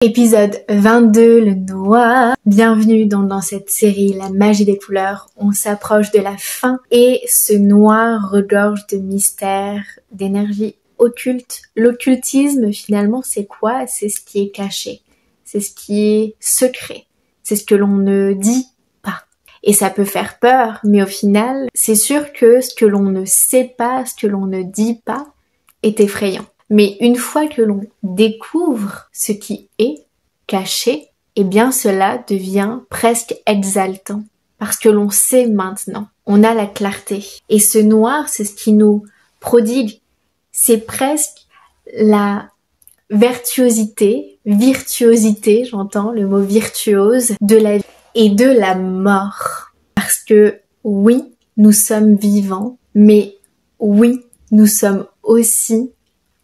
Épisode 22, le noir. Bienvenue dans cette série, la magie des couleurs. On s'approche de la fin et ce noir regorge de mystères, d'énergie occulte. L'occultisme, finalement, c'est quoi? C'est ce qui est caché. C'est ce qui est secret. C'est ce que l'on ne dit pas. Et ça peut faire peur, mais au final, c'est sûr que ce que l'on ne sait pas, ce que l'on ne dit pas, est effrayant. Mais une fois que l'on découvre ce qui est caché, eh bien cela devient presque exaltant. Parce que l'on sait maintenant, on a la clarté. Et ce noir, c'est ce qui nous prodigue. C'est presque la virtuosité, j'entends le mot virtuose, de la vie et de la mort. Parce que oui, nous sommes vivants, mais oui, nous sommes aussi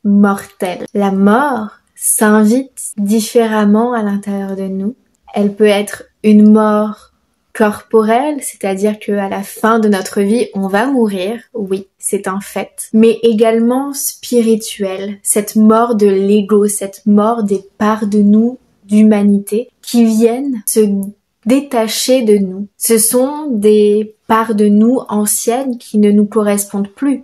mortelle. La mort s'invite différemment à l'intérieur de nous. Elle peut être une mort corporelle, c'est-à-dire qu'à la fin de notre vie, on va mourir, oui, c'est un fait, mais également spirituelle, cette mort de l'ego, cette mort des parts de nous, d'humanité, qui viennent se détacher de nous. Ce sont des parts de nous anciennes qui ne nous correspondent plus.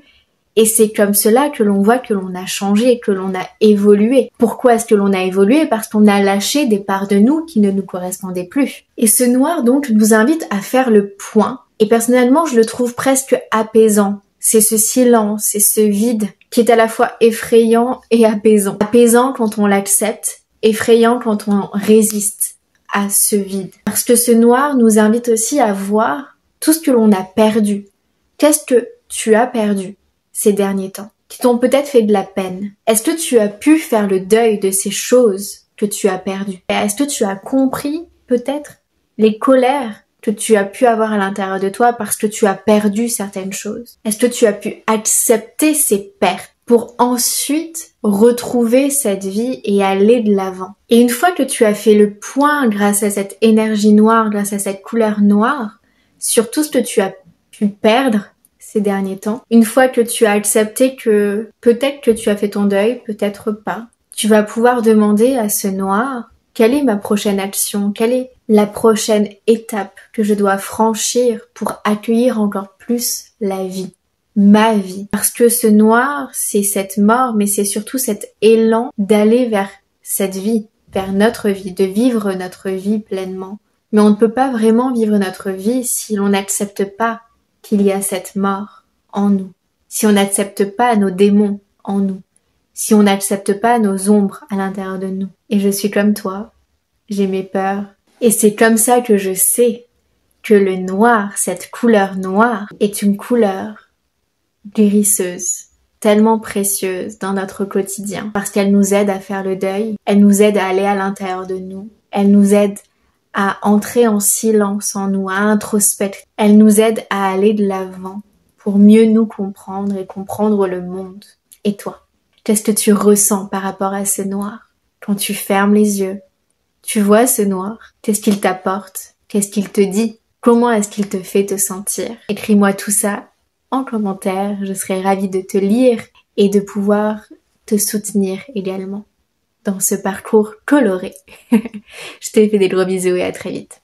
Et c'est comme cela que l'on voit que l'on a changé, que l'on a évolué. Pourquoi est-ce que l'on a évolué? Parce qu'on a lâché des parts de nous qui ne nous correspondaient plus. Et ce noir, donc, nous invite à faire le point. Et personnellement, je le trouve presque apaisant. C'est ce silence, c'est ce vide qui est à la fois effrayant et apaisant. Apaisant quand on l'accepte, effrayant quand on résiste à ce vide. Parce que ce noir nous invite aussi à voir tout ce que l'on a perdu. Qu'est-ce que tu as perdu ces derniers temps, qui t'ont peut-être fait de la peine? Est-ce que tu as pu faire le deuil de ces choses que tu as perdues? Est-ce que tu as compris peut-être les colères que tu as pu avoir à l'intérieur de toi parce que tu as perdu certaines choses? Est-ce que tu as pu accepter ces pertes pour ensuite retrouver cette vie et aller de l'avant? Et une fois que tu as fait le point grâce à cette énergie noire, grâce à cette couleur noire, sur tout ce que tu as pu perdre ces derniers temps, une fois que tu as accepté que peut-être que tu as fait ton deuil, peut-être pas, tu vas pouvoir demander à ce noir, quelle est ma prochaine action? Quelle est la prochaine étape que je dois franchir pour accueillir encore plus la vie? Ma vie. Parce que ce noir, c'est cette mort, mais c'est surtout cet élan d'aller vers cette vie, vers notre vie, de vivre notre vie pleinement. Mais on ne peut pas vraiment vivre notre vie si l'on n'accepte pas qu'il y a cette mort en nous, si on n'accepte pas nos démons en nous, si on n'accepte pas nos ombres à l'intérieur de nous. Et je suis comme toi, j'ai mes peurs. Et c'est comme ça que je sais que le noir, cette couleur noire, est une couleur guérisseuse, tellement précieuse dans notre quotidien, parce qu'elle nous aide à faire le deuil, elle nous aide à aller à l'intérieur de nous, elle nous aide à entrer en silence en nous, à introspecter. Elle nous aide à aller de l'avant pour mieux nous comprendre et comprendre le monde. Et toi, qu'est-ce que tu ressens par rapport à ce noir? Quand tu fermes les yeux, tu vois ce noir, qu'est-ce qu'il t'apporte? Qu'est-ce qu'il te dit? Comment est-ce qu'il te fait te sentir? Écris-moi tout ça en commentaire, je serai ravie de te lire et de pouvoir te soutenir également dans ce parcours coloré. Je te fais des gros bisous et à très vite.